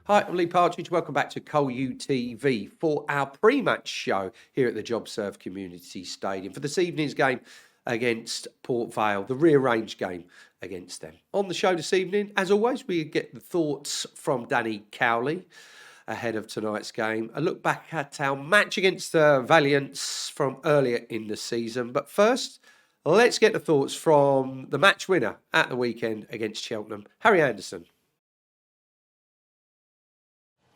Hi, I'm Lee Partridge. Welcome back to Col UTV for our pre-match show here at the JobServe Community Stadium for this evening's game against Port Vale, the rearranged game against them. On the show this evening, as always, we get the thoughts from Danny Cowley ahead of tonight's game. A look back at our match against Valiants from earlier in the season. But first, let's get the thoughts from the match winner at the weekend against Cheltenham, Harry Anderson.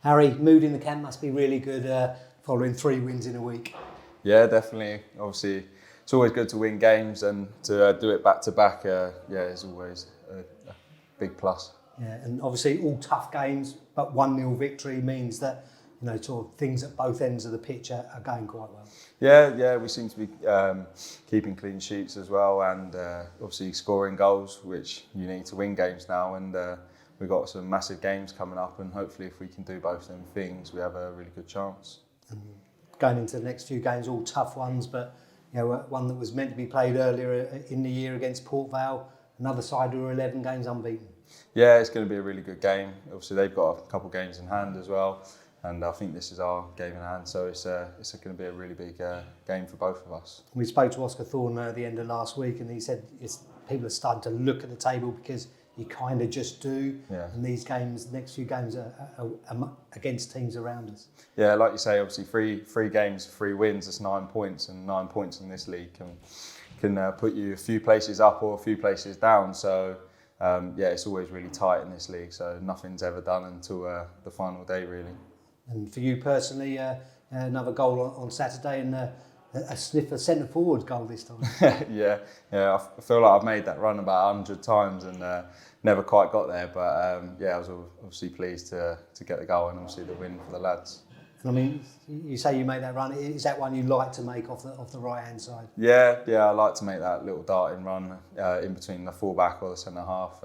Harry, mood in the camp must be really good following 3 wins in a week. Yeah, definitely. Obviously, it's always good to win games, and to do it back to back, is always a big plus. Yeah, and obviously all tough games, but 1-0 victory means that sort of things at both ends of the pitch are going quite well. Yeah, we seem to be keeping clean sheets as well, and obviously scoring goals, which you need to win games now. And we've got some massive games coming up, and hopefully if we can do both them things, we have a really good chance. And going into the next few games, all tough ones, but one that was meant to be played earlier in the year against Port Vale, another side who are 11 games unbeaten. Yeah, it's going to be a really good game. Obviously they've got a couple of games in hand as well, and I think this is our game in hand, so it's going to be a really big game for both of us. We spoke to Oscar Thorne at the end of last week, and he said people are starting to look at the table because you kind of just do. Yeah. And these games, the next few games are against teams around us. Yeah, like you say, obviously three games, 3 wins, that's 9 points, and 9 points in this league can put you a few places up or a few places down. So it's always really tight in this league, so nothing's ever done until the final day, really. And for you personally, another goal on Saturday, and a sniffer centre forward goal this time. Yeah, I feel like I've made that run about 100 times and never quite got there, but I was obviously pleased to get the goal and obviously the win for the lads. And I mean, you say you made that run. Is that one you like to make off the right hand side? Yeah, I like to make that little darting run in between the full-back or the centre half.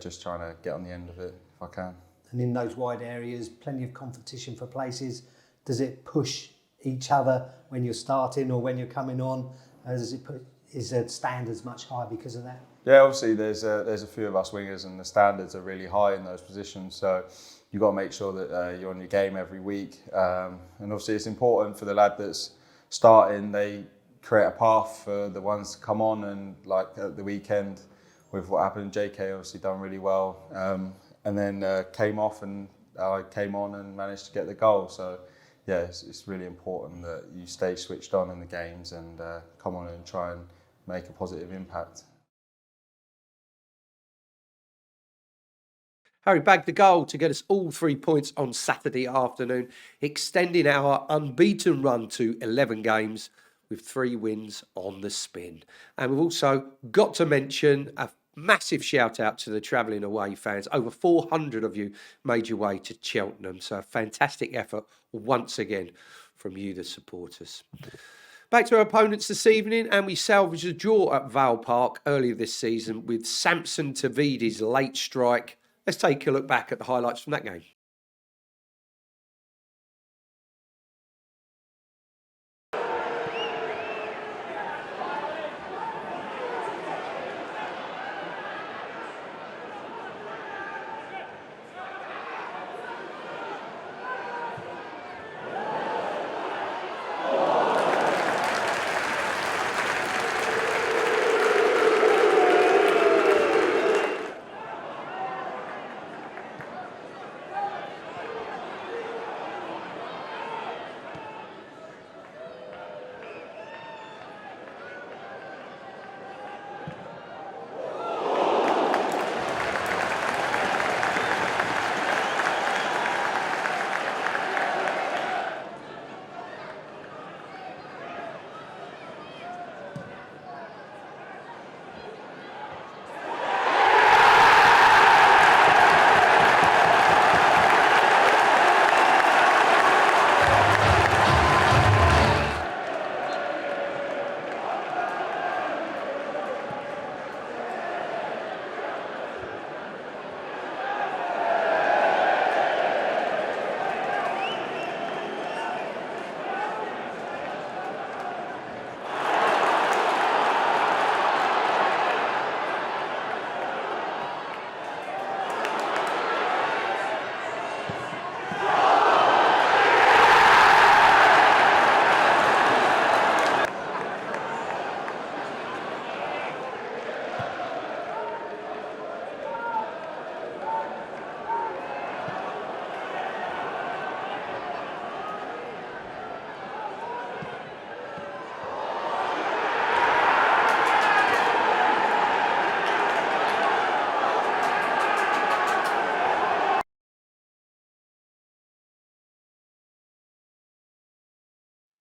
Just trying to get on the end of it if I can. And in those wide areas, plenty of competition for places. Does it push each other when you're starting or when you're coming on? Is the standards much higher because of that? Yeah, obviously there's a few of us wingers, and the standards are really high in those positions. So you've got to make sure that you're on your game every week. And obviously it's important for the lad that's starting. They create a path for the ones to come on, and like at the weekend with what happened, JK obviously done really well. And then came off, and I came on and managed to get the goal. So yeah, it's really important that you stay switched on in the games and come on and try and make a positive impact. Harry bagged the goal to get us all 3 points on Saturday afternoon, extending our unbeaten run to 11 games with 3 wins on the spin. And we've also got to mention a massive shout out to the travelling away fans. Over 400 of you made your way to Cheltenham. So a fantastic effort once again from you, the supporters. Back to our opponents this evening, and we salvaged a draw at Vale Park earlier this season with Samson Tavidi's late strike. Let's take a look back at the highlights from that game.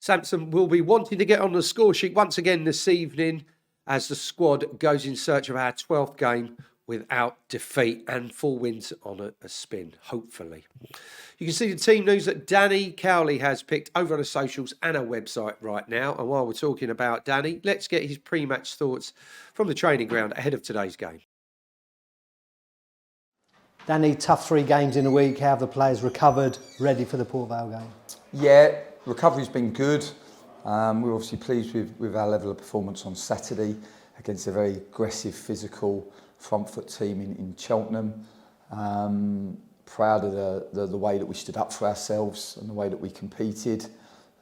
Sampson will be wanting to get on the score sheet once again this evening as the squad goes in search of our 12th game without defeat and 4 wins on a spin, hopefully. You can see the team news that Danny Cowley has picked over on the socials and our website right now. And while we're talking about Danny, let's get his pre-match thoughts from the training ground ahead of today's game. Danny, tough 3 games in a week. How have the players recovered, ready for the Port Vale game? Yeah, recovery's been good. We're obviously pleased with our level of performance on Saturday against a very aggressive, physical front foot team in Cheltenham. Proud of the way that we stood up for ourselves and the way that we competed.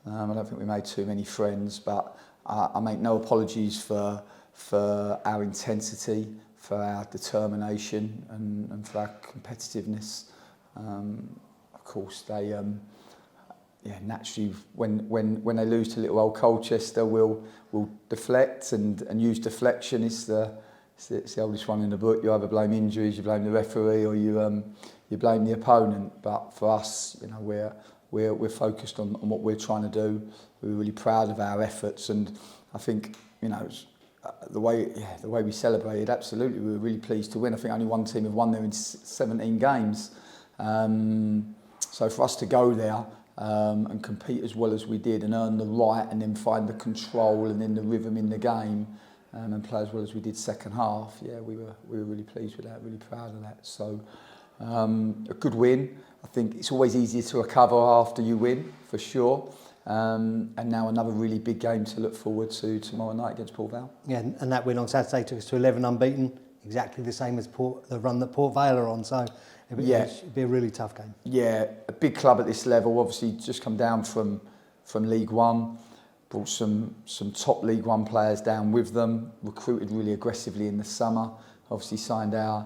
I don't think we made too many friends, but I make no apologies for our intensity, for our determination and for our competitiveness. Of course, they naturally when they lose to little old Colchester, will deflect and use deflection. It's the oldest one in the book. You either blame injuries, you blame the referee, or you blame the opponent. But for us, we're focused on what we're trying to do. We're really proud of our efforts, and I think the way we celebrated. Absolutely, we were really pleased to win. I think only one team have won there in 17 games. So for us to go there and compete as well as we did, and earn the right, and then find the control and then the rhythm in the game. And play as well as we did second half. Yeah, we were really pleased with that, really proud of that. So a good win. I think it's always easier to recover after you win, for sure. And now another really big game to look forward to tomorrow night against Port Vale. Yeah, and that win on Saturday took us to 11 unbeaten, exactly the same as the run that Port Vale are on. So it should be a really tough game. Yeah, a big club at this level. Obviously, just come down from League One. Brought some top League One players down with them, recruited really aggressively in the summer, obviously signed our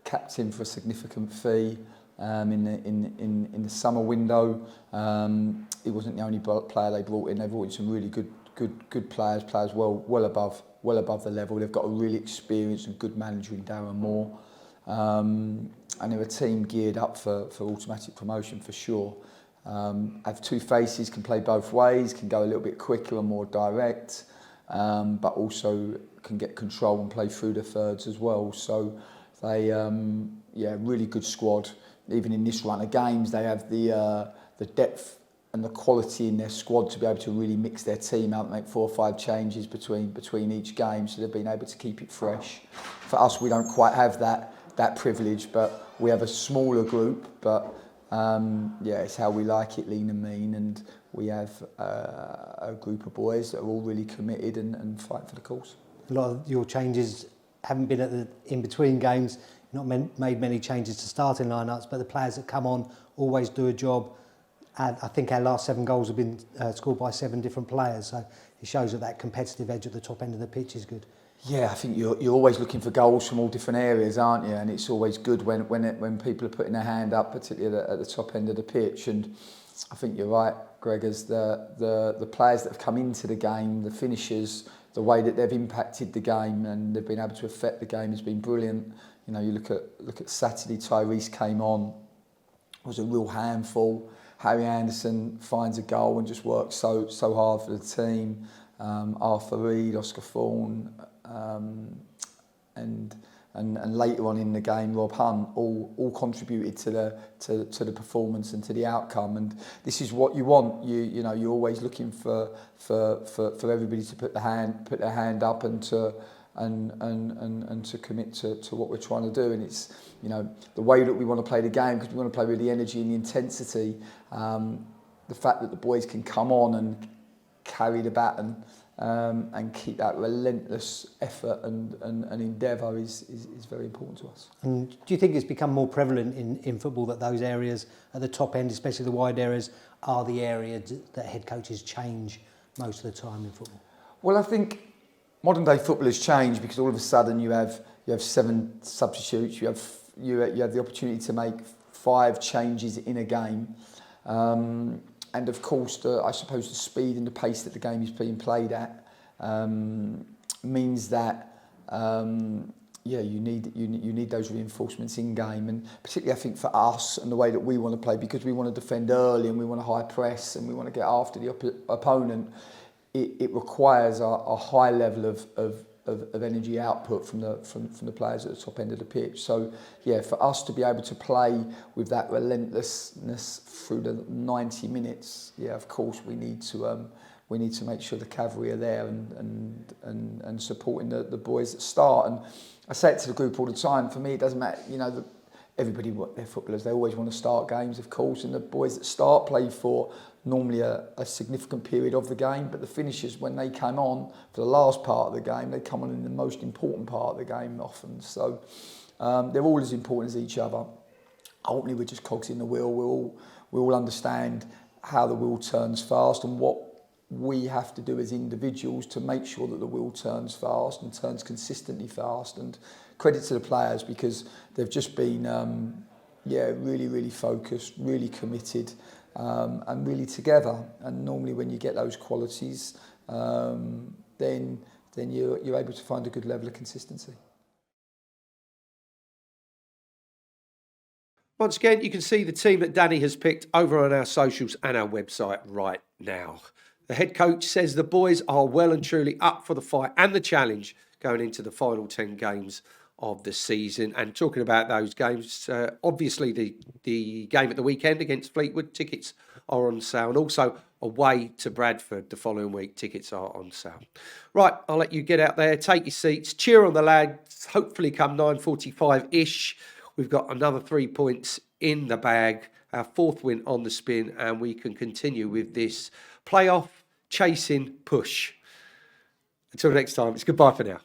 captain for a significant fee in the summer window. He wasn't the only player they brought in. They brought in some really good players well above the level. They've got a really experienced and good manager in Darren Moore. And they're a team geared up for automatic promotion for sure. Have 2 faces, can play both ways, can go a little bit quicker and more direct, but also can get control and play through the thirds as well. So they, really good squad. Even in this run of games, they have the depth and the quality in their squad to be able to really mix their team out, make 4 or 5 changes between each game. So they've been able to keep it fresh. For us, we don't quite have that privilege, but we have a smaller group, but it's how we like it, lean and mean, and we have a group of boys that are all really committed and fight for the cause. A lot of your changes haven't been at the in-between games. You've not made many changes to starting lineups, but the players that come on always do a job. And I think our last 7 goals have been scored by 7 different players, so it shows that competitive edge at the top end of the pitch is good. Yeah, I think you're always looking for goals from all different areas, aren't you? And it's always good when people are putting their hand up, particularly at the top end of the pitch. And I think you're right, Greg, as the players that have come into the game, the finishers, the way that they've impacted the game and they've been able to affect the game has been brilliant. You look at Saturday, Tyrese came on, was a real handful. Harry Anderson finds a goal and just works so hard for the team. Arthur Reed, Oscar Thorne, and later on in the game, Rob Hunt all contributed to the performance and to the outcome. And this is what you want. You're always looking for everybody to put their hand up and to commit to what we're trying to do. And it's the way that we want to play the game, because we want to play with the energy and the intensity. The fact that the boys can come on and carry the baton and keep that relentless effort and endeavour is very important to us. And do you think it's become more prevalent in football that those areas at the top end, especially the wide areas, are the areas that head coaches change most of the time in football? Well, I think modern day football has changed because all of a sudden you have 7 substitutes, you have the opportunity to make 5 changes in a game. And of course, I suppose the speed and the pace that the game is being played at means that yeah, you need those reinforcements in game, and particularly I think for us and the way that we want to play, because we want to defend early and we want to high press and we want to get after the opponent. It requires a high level of energy output from the players at the top end of the pitch. So yeah, for us to be able to play with that relentlessness through the 90 minutes, yeah, of course we need to make sure the cavalry are there and supporting the boys that start. And I say it to the group all the time. For me, it doesn't matter. You know, everybody, they're footballers. They always want to start games, of course. And the boys that start play for normally a significant period of the game. But the finishers, when they come on for the last part of the game, they come on in the most important part of the game often. So they're all as important as each other. Ultimately, we're just cogs in the wheel. We all understand how the wheel turns fast and what we have to do as individuals to make sure that the wheel turns fast and turns consistently fast. And credit to the players, because they've just been really, really focused, really committed, and really together. And normally when you get those qualities, then you're able to find a good level of consistency. Once again, you can see the team that Danny has picked over on our socials and our website right now. The head coach says the boys are well and truly up for the fight and the challenge going into the final 10 games of the season. And talking about those games, obviously the game at the weekend against Fleetwood, tickets are on sale. And also away to Bradford the following week, tickets are on sale. Right, I'll let you get out there, take your seats, cheer on the lads. Hopefully come 9:45-ish, we've got another 3 points in the bag, our fourth win on the spin, and we can continue with this playoff chasing push. Until next time, it's goodbye for now.